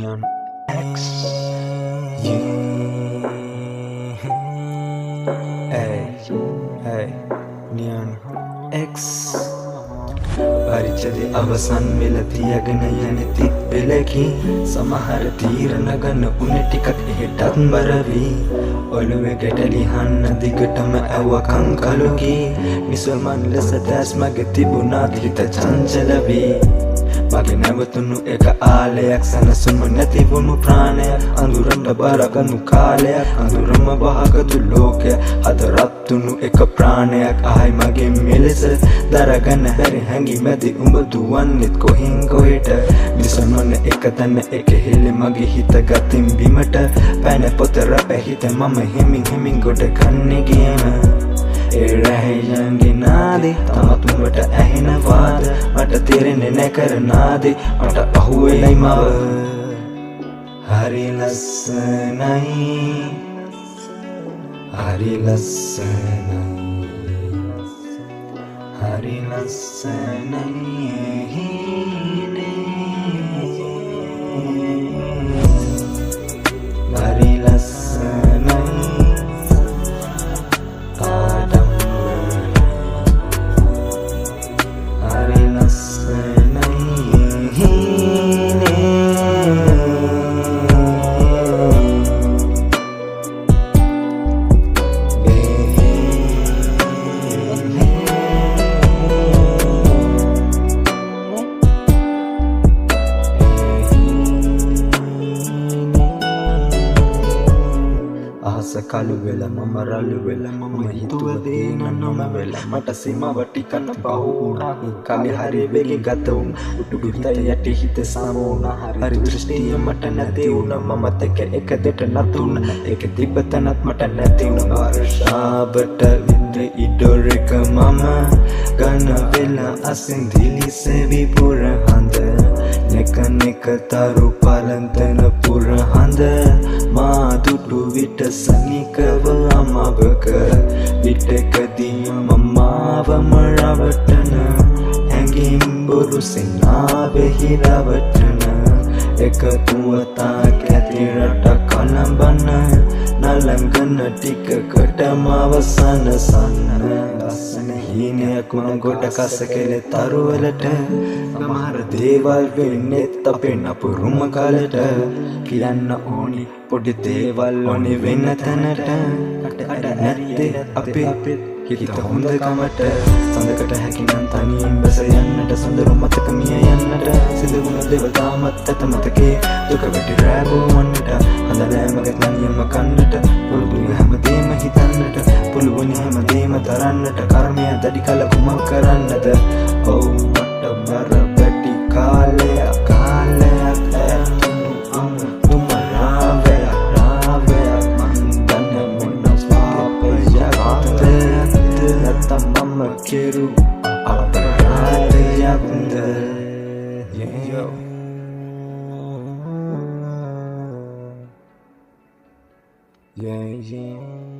Neon X. Yeah. Hey, Neon X. පරිච්ඡේදයේ අවසන් වෙලා තියාගෙන යන තිත් පෙළකි සමහර තීරණ ගන්න උනේ ටිකක් එහෙටත් බරවි ඔළුවේ ගැටලිහන්න දිගටම ඇව කංකලුකි මිසල්මන් ලෙස දැස් මගේ තිබුණා හිත චංචල වී මගේ නැවතුණු එක ආලයක් සනසුම නැතිවුණු ප්‍රාණයක් අඳුරට බරගනු කාලයක් අඳුරම වහගතු ලෝකය හදරත්තුණු එක ප්‍රාණයක් ආයි මගේ මෙලෙස දරගන්න බැරි හැඟීමැදි උඹ දුවන්නෙත් කොහින් කොහෙට මිසමන එක තැන එක හෙලෙ මගේ හිත ගතින් බිමට පැන පොත රැපහිත මම හිමින් ගොඩ කන්නේ ගේම ඒ රැහැයන්ගේ නාදේ තමත් උඹට ඇහෙනවාද මට තේරෙන්නේ නැ කරනාදේ මට අහුවෙලයි මව හරි ලස්සනයි හරි ලස්සනයි හරි ලස්සනයි හරි ලස්සනයි කලු වෙලා මම රළු වෙලා මම හිතුව දේ නම වෙලා මට සීමාවට කන්න පහුණා කමි හරි වෙලි ගත වුණ උඩු පිට යටි හිත සාමුණා හරි දෘෂ්ටිය මට නැති වුණා මම තක එක දෙට නතුණ ඒක තිබතනත් මට නැති වුණා වර්ෂාවට විඳ ඉඩරක මම ගන්න වෙලා අසින් දිලිසෙවි පුර හඳ නෙක තරු පලන්තන පුර හඳ මා දුටු විට සනිකව අමවක විටකදී මමාවම රවටන හැඟීම් බොරු සෙනාවෙහි රවටන එකතුවතා කැති රට කලඹන නලංගන ටිකකට මවසන සන්න දස්සන හීනයක් වුණ ගොඩ කස කෙලෙ තරුවලට සමහර දේවල් වෙන්නෙත් අපේ නපුරුම කාලට කියන්න ඕනි පොඩි දේවල් ඕනි වෙන්න තැනට අඩ නැත්තේ අපේ හිත හොඳකමට සඳකට හැකිනම් තනියෙන් බැස යන්නට සොඳුරු මතක මිය යන්නට සිදුවුණු දේවල් තාමත් ඇත මතකේ දුක වැටි රැබෝ වන්නට හඳලෑමගත් තනියම කන්නට පුළුදුයි හැමදේම හිතන්නට පුළුවනි හැමදේම තරන්නට කර්මය දැඩි කල කුමක් කරන්නද ඔව් මට බර වැටි කාලයක් ඇතුණු අමුතුම රාවයක් මං දන්න මොන පාපයක් නැත්තම් මම කෙරු අපරාධයක්ද yeah.